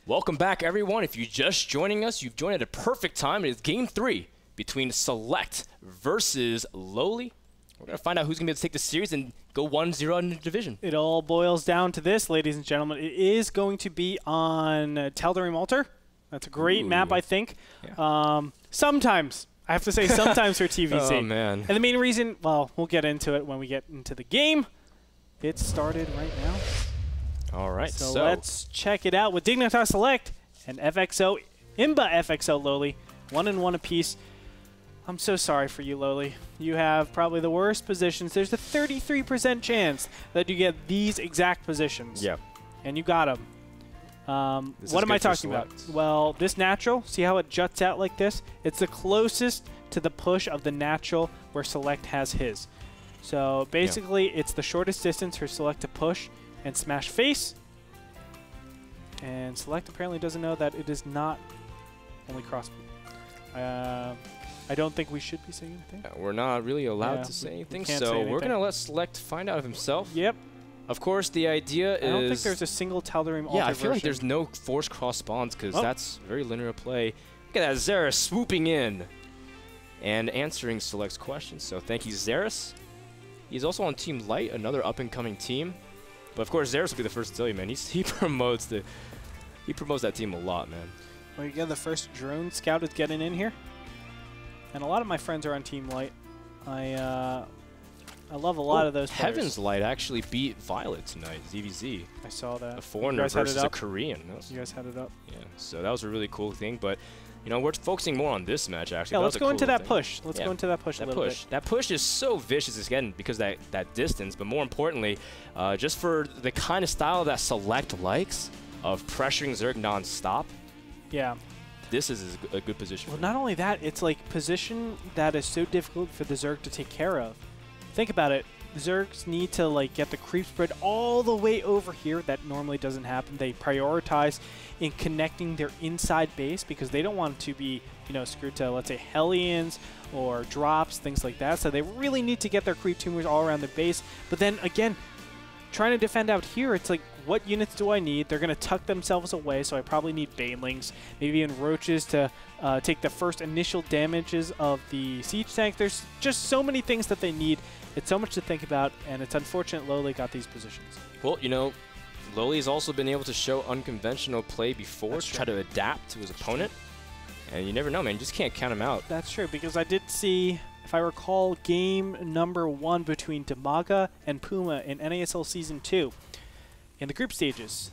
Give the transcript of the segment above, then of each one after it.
Welcome back, everyone. If you're just joining us, you've joined at a perfect time. It is Game 3 between SeleCT versus LoweLy. We're going to find out who's going to be able to take the series and go 1-0 in the division. It all boils down to this, ladies and gentlemen. It is going to be on Tal'Darim Altar. That's a great map, I think. Yeah. Sometimes. I have to say sometimes for TVC. Oh, man. And the main reason, well, we'll get into it when we get into the game. It started right now. All right, so let's check it out with Dignitas SeleCT and FXO, Imba FXO LoweLy, 1-1 apiece. I'm so sorry for you, LoweLy. You have probably the worst positions. There's a 33% chance that you get these exact positions. Yeah. And you got them. What am I talking about? Well, this natural, see how it juts out like this? It's the closest to the push of the natural where SeleCT has his. So basically, it's the shortest distance for SeleCT to push and smash face. And SeleCT apparently doesn't know that it is not only cross. I don't think we should be saying anything. We're not really allowed to say anything, so we're going to let SeleCT find out of himself. Yep. Of course, the idea is... I don't think there's a single Tal'Darim Altar I feel like there's no force cross spawns because that's very linear play. Look at that, Xerath swooping in and answering SeleCT's questions. So thank you, Xerath. He's also on Team Light, another up-and-coming team. But of course, Xerath will be the first to tell you, man. He promotes that team a lot, man. Well, you get the first drone scout is getting in here, and a lot of my friends are on Team Light. I love a lot of those players. Heaven's Light actually beat Violet tonight, ZVZ. I saw that. A foreigner versus a Korean. You guys had it up. Yeah, so that was a really cool thing. But you know, we're focusing more on this match actually. Yeah, let's go into that push. Let's go into that push a little bit. That push is so vicious again because of that distance, but more importantly, just for the kind of style that SeleCT likes of pressuring Zerg non-stop. Yeah. This is a good position. Well, not only that, it's like position that is so difficult for the Zerg to take care of. Think about it. The Zergs need to like get the creep spread all the way over here. That normally doesn't happen. They prioritize in connecting their inside base because they don't want to be, you know, screwed to, let's say, Hellions or drops, things like that. So they really need to get their creep tumors all around the base. But then again, trying to defend out here, it's like, what units do I need? They're going to tuck themselves away, so I probably need banelings, maybe even roaches to take the first initial damages of the siege tank. There's just so many things that they need. It's so much to think about, and it's unfortunate LoweLy got these positions. Well, you know, LoweLy has also been able to show unconventional play before to try to adapt to his opponent. And you never know, man. You just can't count him out. That's true, because I did see, if I recall, game number 1 between Demaga and Puma in NASL Season 2. In the group stages,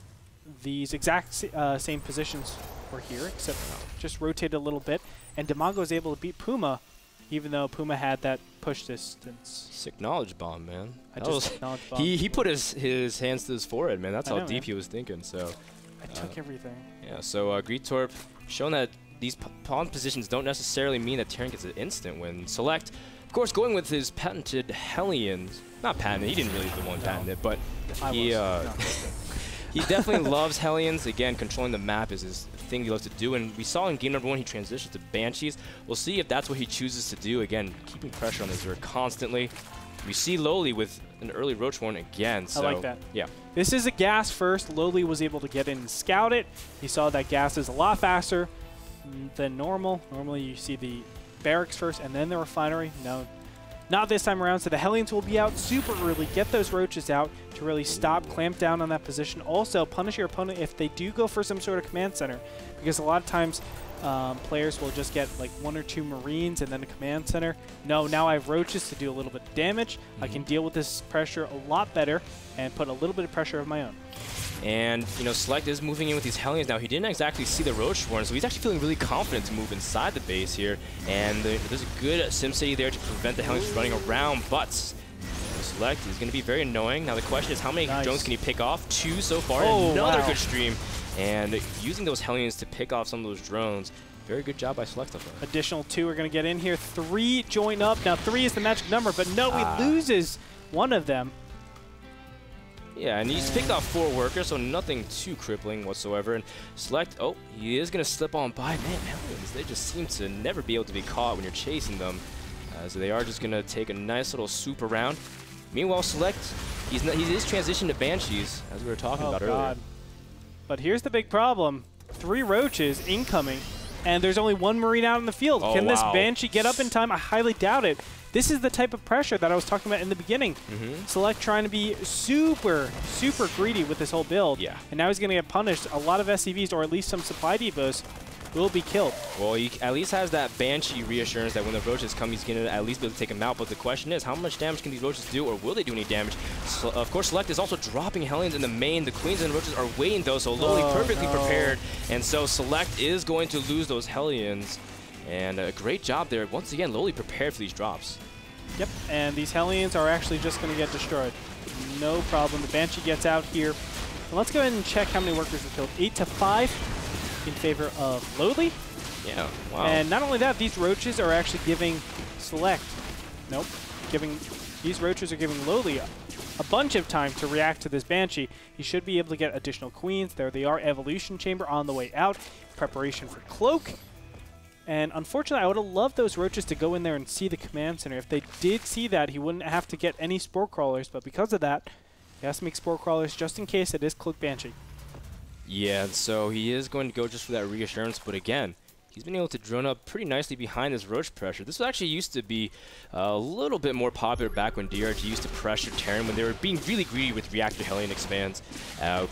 these exact same positions were here, except just rotated a little bit. And Demaga was able to beat Puma, even though Puma had that push distance. Sick knowledge bomb, man. Knowledge bomb. He put his hands to his forehead, man. That's how deep he was thinking. So I took everything. Yeah, so Gretorp showing that these pawn positions don't necessarily mean that Terran gets an instant win. SeleCT, of course, going with his patented Hellions. Not patented, he didn't really the one patent it, but he definitely loves Hellions. Again, controlling the map is his thing he loves to do, and we saw in game number 1 he transitioned to Banshees. We'll see if that's what he chooses to do. Again, keeping pressure on the Zerg constantly. We see LoweLy with an early Roach Horn again. So, I like that. Yeah. This is a gas first. LoweLy was able to get in and scout it. He saw that gas is a lot faster than normal. Normally you see the barracks first and then the refinery. No, not this time around. So the Hellions will be out super early. Get those roaches out to really stop, clamp down on that position. Also, punish your opponent if they do go for some sort of command center, because a lot of times players will just get like 1 or 2 Marines and then a command center. No, now I have roaches to do a little bit of damage. I can deal with this pressure a lot better and put a little bit of pressure of my own. And, you know, SeleCT is moving in with these Hellions now. He didn't exactly see the Roach Swarm, so he's actually feeling really confident to move inside the base here. And there's a good SimCity there to prevent the Hellions from running around, but SeleCT is going to be very annoying. Now the question is, how many drones can he pick off? 2 so far. Another good stream. And using those Hellions to pick off some of those drones. Very good job by SeleCT so far. Additional 2 are going to get in here. 3 join up. Now 3 is the magic number, but no, he loses one of them. Yeah, and he's picked off 4 workers, so nothing too crippling whatsoever. And SeleCT, oh, he is going to slip on by. Man, Hellions, they just seem to never be able to be caught when you're chasing them. So they are just going to take a nice little swoop around. Meanwhile, SeleCT, he is transitioned to Banshees, as we were talking about earlier. But here's the big problem. 3 roaches incoming, and there's only 1 Marine out in the field. Oh, Can this wow. Banshee get up in time? I highly doubt it. This is the type of pressure that I was talking about in the beginning. Select trying to be super, super greedy with this whole build. Yeah. And now he's going to get punished. A lot of SCVs, or at least some supply depots, will be killed. Well, he at least has that Banshee reassurance that when the roaches come, he's going to at least be able to take them out. But the question is, how much damage can these roaches do, or will they do any damage? So, of course, Select is also dropping Hellions in the main. The Queens and roaches are waiting, though, so LoweLy perfectly prepared. And so Select is going to lose those Hellions. And a great job there. Once again, LoweLy prepared for these drops. Yep, and these Hellions are actually just going to get destroyed. No problem. The Banshee gets out here. And let's go ahead and check how many workers were killed. 8-5 in favor of LoweLy. Yeah, wow. And not only that, these roaches are actually giving Select. Nope. These roaches are giving LoweLy a bunch of time to react to this Banshee. He should be able to get additional queens. There they are. Evolution Chamber on the way out. Preparation for Cloak. And unfortunately, I would have loved those roaches to go in there and see the command center. If they did see that, he wouldn't have to get any spore crawlers. But because of that, he has to make spore crawlers just in case it is Cloak Banshee. Yeah, so he is going to go just for that reassurance. But again, he's been able to drone up pretty nicely behind this roach pressure. This actually used to be a little bit more popular back when DRG used to pressure Terran when they were being really greedy with reactor Hellion expands,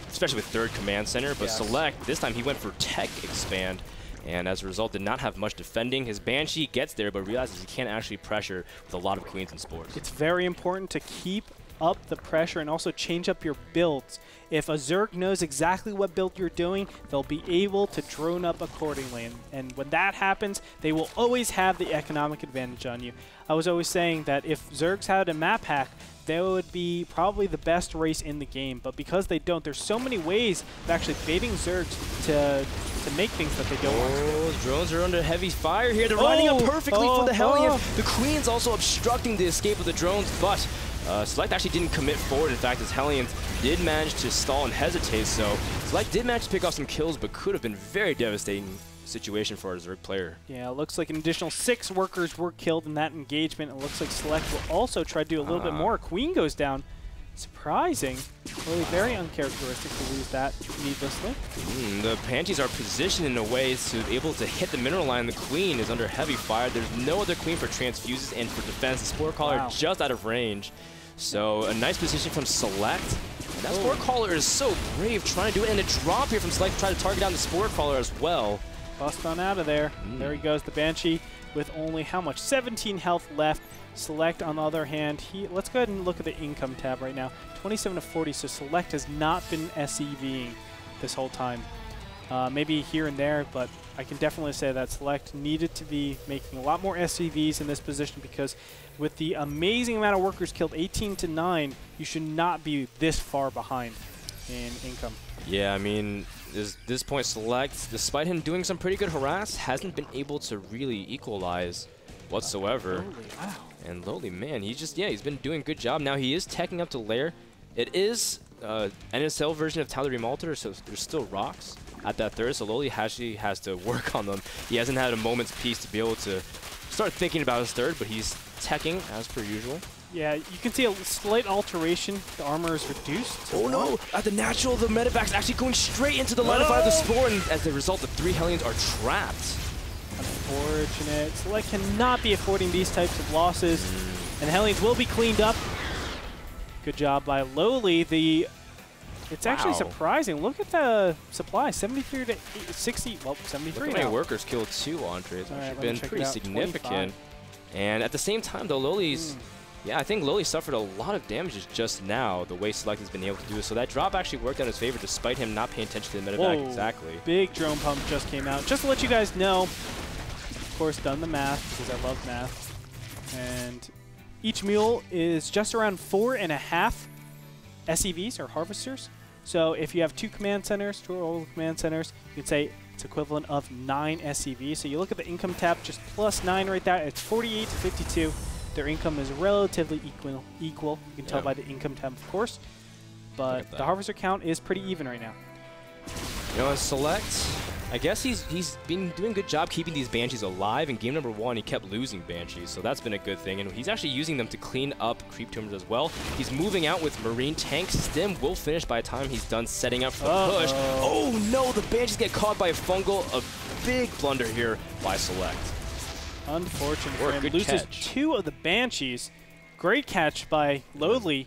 especially with 3rd command center. But Yes. Select, this time he went for tech expand. And as a result, did not have much defending. His Banshee gets there, but realizes he can't actually pressure with a lot of queens and spores. It's very important to keep up the pressure and also change up your builds. If a Zerg knows exactly what build you're doing, they'll be able to drone up accordingly. And when that happens, they will always have the economic advantage on you. I was always saying that if Zergs had a map hack, they would be probably the best race in the game. But because they don't, there's so many ways of actually baiting Zergs to make things that they don't want. Oh, the drones are under heavy fire here. They're lining up perfectly for the Hellion. The Queen's also obstructing the escape of the drones, but Select actually didn't commit forward. In fact, his Hellions did manage to stall and hesitate, so Select did manage to pick off some kills, but could have been very devastating situation for our Zerg player. Yeah, it looks like an additional 6 workers were killed in that engagement. It looks like Select will also try to do a little bit more. Queen goes down. Surprising. Really very uncharacteristic to lose that needlessly. The Banshees are positioned in a way to be able to hit the mineral line. The Queen is under heavy fire. There's no other Queen for transfuses and for defense. The Spore Caller just out of range. So a nice position from Select. And that Spore Caller is so brave trying to do it. And a drop here from Select to try to target down the Spore Caller as well. Bust on out of there. There he goes, the Banshee with only how much? 17 health left. Select, on the other hand, let's go ahead and look at the income tab right now. 27-40, so Select has not been SCVing this whole time. Maybe here and there, but I can definitely say that Select needed to be making a lot more SCVs in this position because with the amazing amount of workers killed, 18-9, you should not be this far behind in income. Yeah, I mean, this point Select, despite him doing some pretty good harass, hasn't been able to really equalize whatsoever. Wow. And LoweLy, man, he's been doing a good job. Now he is teching up to lair. It is NASL version of Tal'Darim altar, so there's still rocks at that third, so LoweLy actually has to work on them. He hasn't had a moment's peace to be able to start thinking about his third, but he's teching as per usual. Yeah, you can see a slight alteration. The armor is reduced. Oh no! At the natural, the medevac's actually going straight into the line of fire of the Spore, and as a result, the 3 Hellions are trapped. Unfortunate. Select cannot be affording these types of losses, and Hellions will be cleaned up. Good job by LoweLy. It's actually surprising. Look at the supply, 73 to 60. Well, 73 Look now. how many workers killed 2 Entrees, which have been pretty significant. 25. And at the same time, though, LoweLy's yeah, I think LoweLy suffered a lot of damages just now, the way Select has been able to do it. So that drop actually worked out in his favor, despite him not paying attention to the medevac exactly. Big drone pump just came out. Just to let you guys know, of course, done the math, because I love math. And each mule is just around 4.5 SCVs, or harvesters. So if you have 2 command centers, 2 old command centers, you can say it's equivalent of 9 SCVs. So you look at the income tab, just plus 9 right there. It's 48 to 52. Their income is relatively equal. You can tell by the income tab, of course. But the harvester count is pretty even right now. You know, Select, I guess he's been doing a good job keeping these Banshees alive. In game number 1, he kept losing Banshees, so that's been a good thing. And he's actually using them to clean up creep tumors as well. He's moving out with Marine tanks. Stim will finish by the time he's done setting up for the push. Oh no, the Banshees get caught by a fungal. A big blunder here by Select. Unfortunate for him. Loses 2 of the Banshees. Great catch by LoweLy.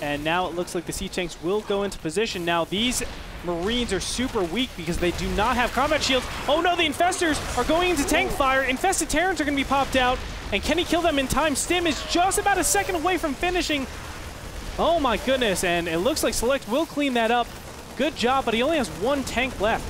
And now it looks like the Siege tanks will go into position. Now these Marines are super weak because they do not have combat shields. Oh no, the Infestors are going into tank fire. Infested Terrans are going to be popped out. And can he kill them in time? Stim is just about a second away from finishing. Oh my goodness, and it looks like Select will clean that up. Good job, but he only has 1 tank left.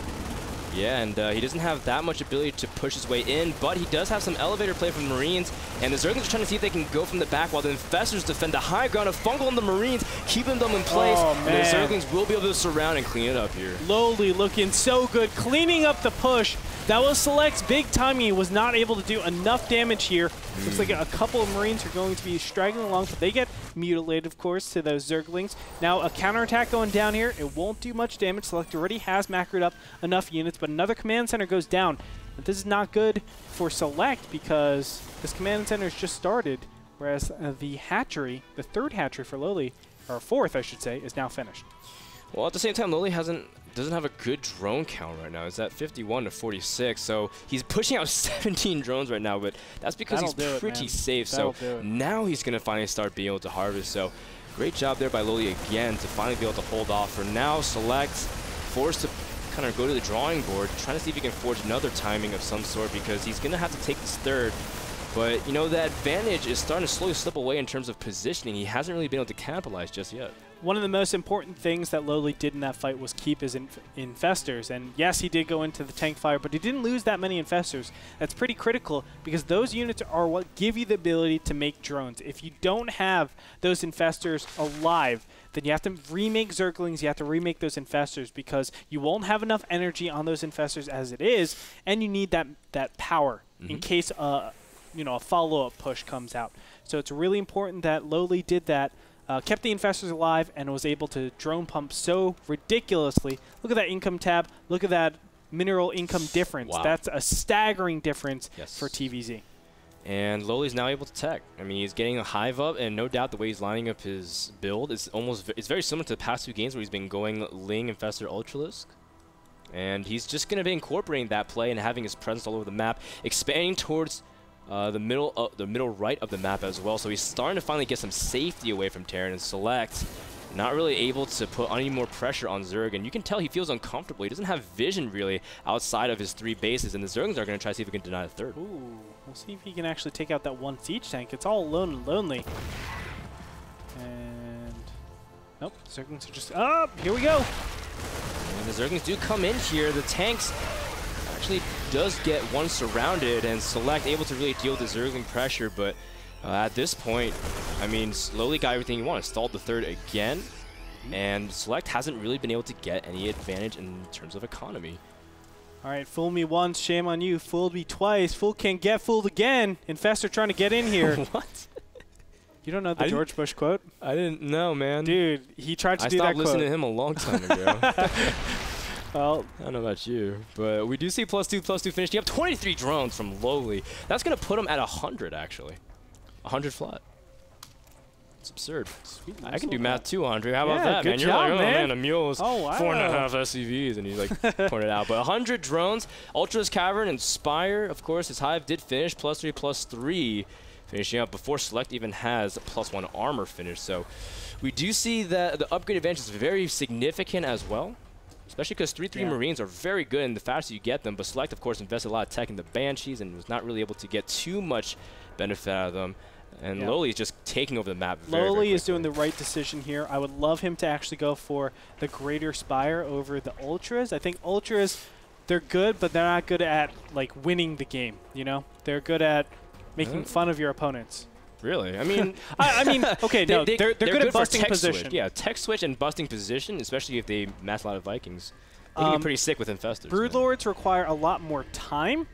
Yeah, and he doesn't have that much ability to push his way in, but he does have some elevator play from the Marines, and the Zerglings are trying to see if they can go from the back while the Infestors defend the high ground of Fungal and the Marines, keeping them in place, and the Zerglings will be able to surround and clean it up here. LoweLy looking so good, cleaning up the push. That was Select's big timing. He was not able to do enough damage here. Looks like a couple of Marines are going to be straggling along, but they get mutilated, of course, to those Zerglings. Now a counterattack going down here. It won't do much damage. Select already has macroed up enough units, but another command center goes down. But this is not good for Select because this command center has just started, whereas the hatchery, the 3rd hatchery for LoweLy, or 4th, I should say, is now finished. Well, at the same time, LoweLy doesn't have a good drone count right now. It's at 51 to 46, so he's pushing out 17 drones right now, but that's because he's pretty safe. So now he's going to finally start being able to harvest. So great job there by LoweLy again to finally be able to hold off. For now, Select forced to kind of go to the drawing board, trying to see if he can forge another timing of some sort because he's going to have to take this 3rd. But, you know, the advantage is starting to slowly slip away in terms of positioning. He hasn't really been able to capitalize just yet. One of the most important things that LoweLy did in that fight was keep his infestors. And yes, he did go into the tank fire, but he didn't lose that many infestors. That's pretty critical because those units are what give you the ability to make drones. If you don't have those infestors alive, then you have to remake Zerglings, you have to remake those infestors because you won't have enough energy on those infestors as it is, and you need that power in case you know, a follow-up push comes out. So it's really important that LoweLy did that, kept the infestors alive, and was able to drone pump so ridiculously. Look at that income tab. Look at that mineral income difference. Wow. That's a staggering difference for TVZ. And LoweLy's now able to tech. I mean, he's getting a hive up, and no doubt the way he's lining up his build is it's very similar to the past 2 games where he's been going Ling, Infestor, Ultralisk. And he's just going to be incorporating that play and having his presence all over the map, expanding towards the middle right of the map as well. So he's starting to finally get some safety away from Terran, and Select not really able to put any more pressure on Zerg, and you can tell he feels uncomfortable. He doesn't have vision really outside of his 3 bases, and the Zerglings are going to try to see if we can deny the 3rd. Ooh, we'll see if he can actually take out that 1 siege tank. It's all alone and lonely. And nope, Zerglings are just up. Here we go. And the Zerglings do come in here. The tanks actually does get one surrounded, and Select able to really deal with the Zergling pressure, but at this point, I mean, LoweLy got everything he wanted. Stalled the 3rd again, and Select hasn't really been able to get any advantage in terms of economy. All right, fool me once, shame on you. Fooled me twice. Fool can't get fooled again. Infestor trying to get in here. What? You don't know the George Bush quote? I didn't know, man. Dude, he tried to do that quote. I stopped listening to him a long time ago. Well, I don't know about you, but we do see +2/+2 finish. You have 23 drones from LoweLy. That's going to put him at 100, actually. 100 flat. It's absurd. Sweet, I can do math too, Andre. How about that, man? You're like, oh, man, a mule is 4.5 SCVs, and he's like pointed out. But 100 drones, Ultra's Cavern, Inspire, of course, his Hive did finish, +3/+3, finishing up before Select even has +1 armor finish. So we do see that the upgrade advantage is very significant as well. Especially because 3/3 Marines are very good, and the faster you get them. But Select, of course, invested a lot of tech in the Banshees and was not really able to get too much benefit out of them. And LoweLy is just taking over the map very LoweLy is doing the right decision here. I would love him to actually go for the Greater Spire over the Ultras. I think Ultras, they're good, but they're not good at, like, winning the game, you know? They're good at making fun of your opponents. Really? I mean, I mean, okay, no, they're good at busting position. Yeah, tech switch and busting position, especially if they mass a lot of Vikings. They can be pretty sick with Infestors. Broodlords require a lot more time,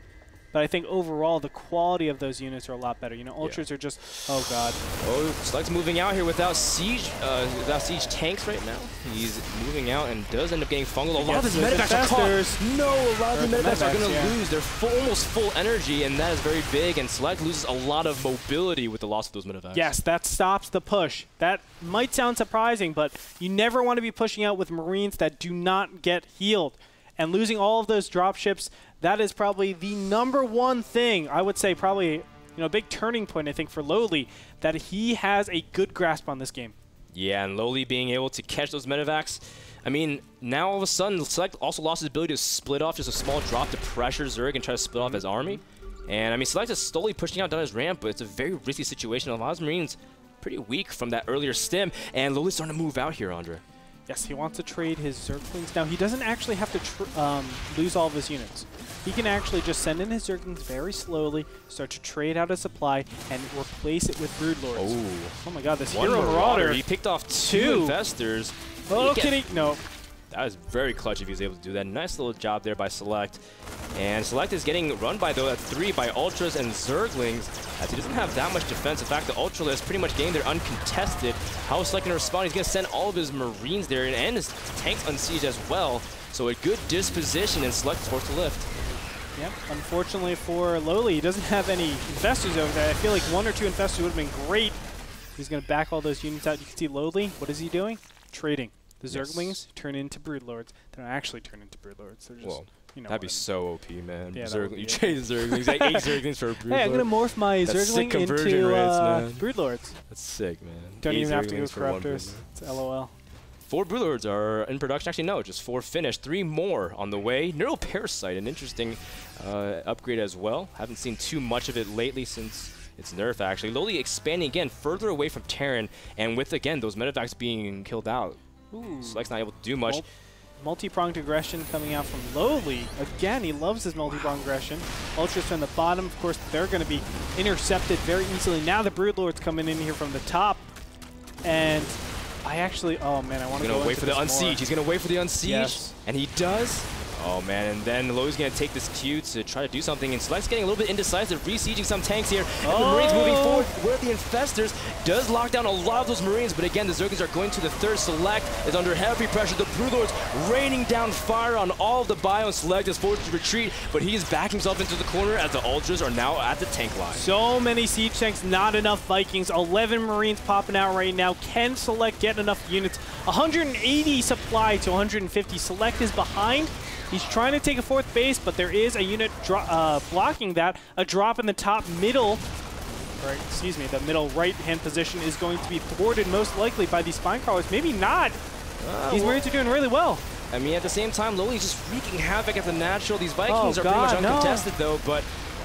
but I think overall the quality of those units are a lot better. You know, Ultras are just, oh god. Oh, SeleCT's moving out here without siege tanks right now. He's moving out and does end up getting fungal. A lot of his medevacs are caught. No, a lot of the medevacs are going to lose. They're almost full energy, and that is very big, and SeleCT loses a lot of mobility with the loss of those medevacs. Yes, that stops the push. That might sound surprising, but you never want to be pushing out with Marines that do not get healed. And losing all of those dropships, that is probably the #1 thing, I would say probably, a big turning point, I think, for LoweLy, that he has a good grasp on this game. Yeah, and LoweLy being able to catch those medevacs. I mean, now all of a sudden, SeleCT also lost his ability to split off just a small drop to pressure Zerg and try to split off his army. And I mean, SeleCT is slowly pushing out down his ramp, but it's a very risky situation. A lot of his Marines pretty weak from that earlier stim, and LoweLy's starting to move out here, Andre. Yes, he wants to trade his Zerglings. Now, he doesn't actually have to lose all of his units. He can actually just send in his Zerglings very slowly, start to trade out a supply, and replace it with Broodlords. Oh my god, this Hero Marauder. He picked off 2 infestors. Oh, kidding. No. That was very clutch if he was able to do that. Nice little job there by SeleCT. And SeleCT is getting run by, though, at 3 by Ultras and Zerglings, as he doesn't have that much defense. In fact, the Ultra is pretty much getting there uncontested. How is SeleCT going to respond? He's going to send all of his Marines there and his tanks unsieged as well. So a good disposition, and SeleCT forced to lift. Yep, unfortunately for LoweLy, he doesn't have any infestors over there. I feel like 1 or 2 infestors would have been great. He's going to back all those units out. You can see LoweLy, what is he doing? Trading. The Zerglings turn into Broodlords. They don't actually turn into Broodlords. They're just, that'd be so OP, man. Yeah, you trade Zerglings, like 8 Zerglings for a Broodlord. Hey, I'm going to morph my Zergling into Broodlords. That's sick, man. Don't even have to go Corruptors. It's LOL. 4 Broodlords are in production. Actually, no, just 4 finished. 3 more on the way. Neural Parasite, an interesting upgrade as well. Haven't seen too much of it lately since its nerf, actually. LoweLy expanding again further away from Terran, and with, again, those medevacs being killed out. SeleCT's not able to do much. Multi-pronged aggression coming out from LoweLy. Again, he loves his multi-pronged aggression. Ultras from the bottom, of course, they're going to be intercepted very easily. Now the Broodlord's coming in here from the top. And I actually, oh man, I want to go wait for the unsiege. He's going to wait for the unsiege. Yes. And he does. Oh man, and then LoweLy's going to take this cue to try to do something, and SeleCT's getting a little bit indecisive, re-sieging some tanks here. And the Marines moving forward with the infestors does lock down a lot of those Marines, but again, the Zerglings are going to the third. SeleCT is under heavy pressure. The Broodlords raining down fire on all of the bio, and SeleCT is forced to retreat, but he is backing himself into the corner as the Ultras are now at the tank line. So many siege tanks, not enough Vikings. 11 Marines popping out right now. Can SeleCT get enough units? 180 supply to 150. SeleCT is behind. He's trying to take a 4th base, but there is a unit blocking that. A drop in the top middle, or excuse me, the middle right-hand position is going to be thwarted most likely by these spine crawlers. Maybe not. These Marines are doing really well. I mean, at the same time, LoweLy's just wreaking havoc at the natural. These Vikings are pretty much uncontested, though, but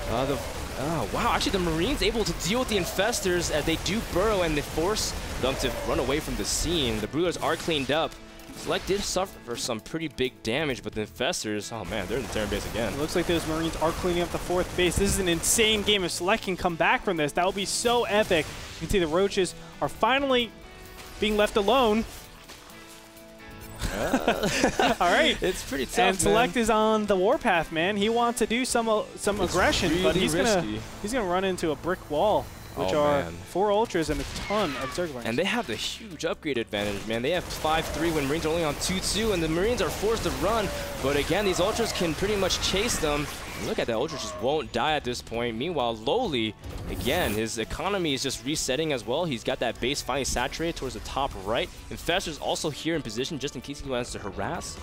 wow, actually the Marines able to deal with the infestors as they do burrow, and they force them to run away from the scene. The Broodlords are cleaned up. SeleCT did suffer some pretty big damage, but the infestors, oh man, they're in the Terran base again. It looks like those Marines are cleaning up the 4th base. This is an insane game. If SeleCT can come back from this, that will be so epic. You can see the Roaches are finally being left alone. All right. It's pretty tough, and SeleCT is on the warpath, man. He wants to do some aggression, really but he's gonna run into a brick wall, which are 4 Ultras and a ton of Zerglings. And they have the huge upgrade advantage, man. They have 5-3 when Marines are only on 2-2, and the Marines are forced to run. But again, these Ultras can pretty much chase them. Look at that, Ultras just won't die at this point. Meanwhile, LoweLy, again, his economy is just resetting as well. He's got that base finally saturated towards the top right. Infestors also here in position just in case he wants to harass.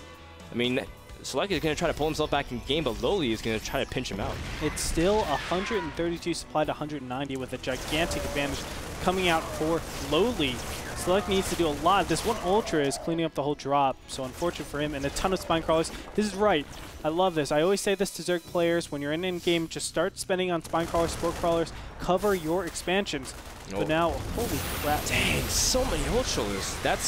I mean, SeleCT is going to try to pull himself back in game, but LoweLy is going to try to pinch him out. It's still 132 supply to 190 with a gigantic advantage coming out for LoweLy. SeleCT needs to do a lot. This one Ultra is cleaning up the whole drop, so unfortunate for him, and a ton of spine crawlers. This is right. I love this. I always say this to Zerg players. When you're in game, just start spending on spine crawlers, sport crawlers, cover your expansions. But now, holy crap. Dang, so many Ultras. That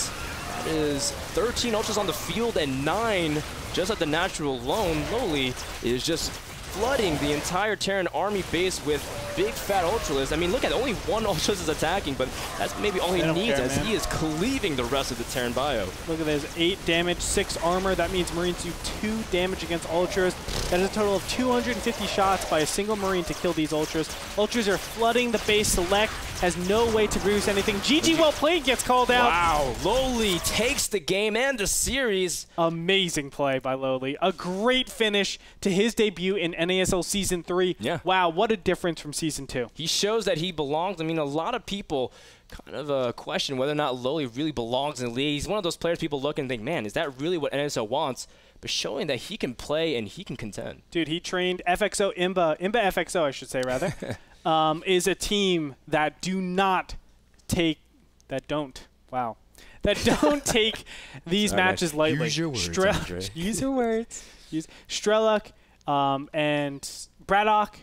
is 13 Ultras on the field and 9 just at the natural alone. LoweLy is just flooding the entire Terran army base with big fat Ultralisk. I mean, look at it, only one Ultralisk is attacking, but that's maybe all he needs as he is cleaving the rest of the Terran bio. Look at this, 8 damage, 6 armor. That means Marines do 2 damage against Ultras. That is a total of 250 shots by a single Marine to kill these Ultras. Ultras are flooding the base. Select has no way to produce anything. GG well played gets called out. Wow, LoweLy takes the game and the series. Amazing play by LoweLy. A great finish to his debut in NASL Season 3. Yeah. Wow, what a difference from Season 2. He shows that he belongs. I mean, a lot of people kind of question whether or not LoweLy really belongs in the league. He's one of those players people look and think, man, is that really what NASL wants? But showing that he can play and he can contend. Dude, he trained FXO, Imba FXO, I should say, rather, is a team that don't take these matches lightly. Use your words, Andre. Use your words. Strelok and Braddock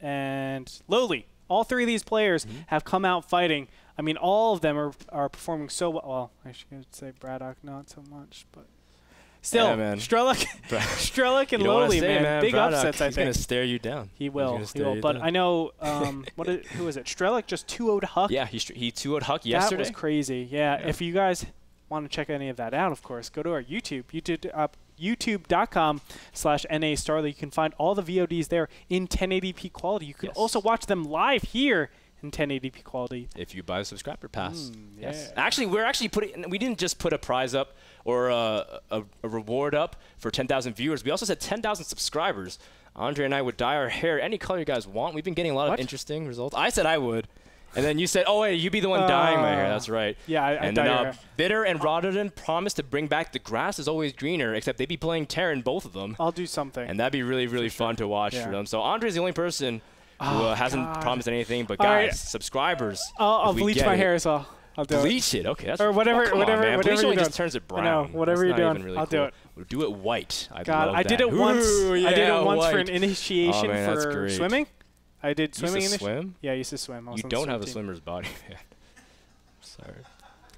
and LoweLy. All 3 of these players have come out fighting. I mean, all of them are performing so well. Well, I should say Braddock not so much, but still, yeah, Strelok and LoweLy, man, big Braddock, upsets, I think. He's going to stare you down. He will. But I know, who is it? Strelok just 2-0'd Huck. Yeah, he 2-0'd Huck yesterday. That was crazy. Yeah, if you guys want to check any of that out, of course, go to our youtube.com/NAStarly. You can find all the VODs there in 1080p quality. You can also watch them live here in 1080p quality. If you buy a subscriber pass. Yes. Actually, we didn't just put a prize up or a reward up for 10,000 viewers. We also said 10,000 subscribers. Andre and I would dye our hair any color you guys want. We've been getting a lot of interesting results. I said I would. And then you said, oh, wait, you'd be the one dyeing my hair. That's right. Yeah, I dye your hair. Bitter and Rotterdam promised to bring back The Grass is Always Greener, except they'd be playing Terran, both of them. I'll do something. And that'd be really, really fun to watch for them. So Andre's the only person who hasn't promised anything. But guys, subscribers. I'll bleach my hair as well. I'll do bleach it. Okay, that's or whatever. Whatever bleach you're only doing. just turns it brown. I know. Whatever you're doing, really I'll do it. We'll do it white. I did it once. I did it once for an initiation for swimming. I did swimming. You used to swim? Yeah, I used to swim. You don't have a swimmer's body, man. Sorry.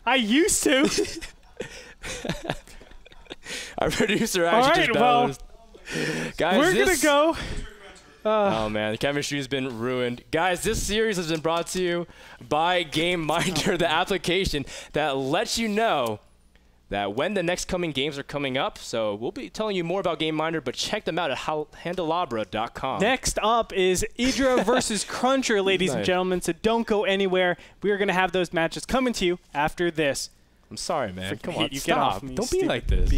I used to. Our producer actually just balanced. Guys, we're going to go. Oh, man. The chemistry has been ruined. Guys, this series has been brought to you by GameMinder, the application that lets you know that when the next coming games are coming up. So we'll be telling you more about GameMinder, but check them out at handelabra.com. Next up is Idra versus Cruncher, ladies and gentlemen, so don't go anywhere. We are going to have those matches coming to you after this. I'm sorry, man. Come on, you stop. Get off me, don't be like this.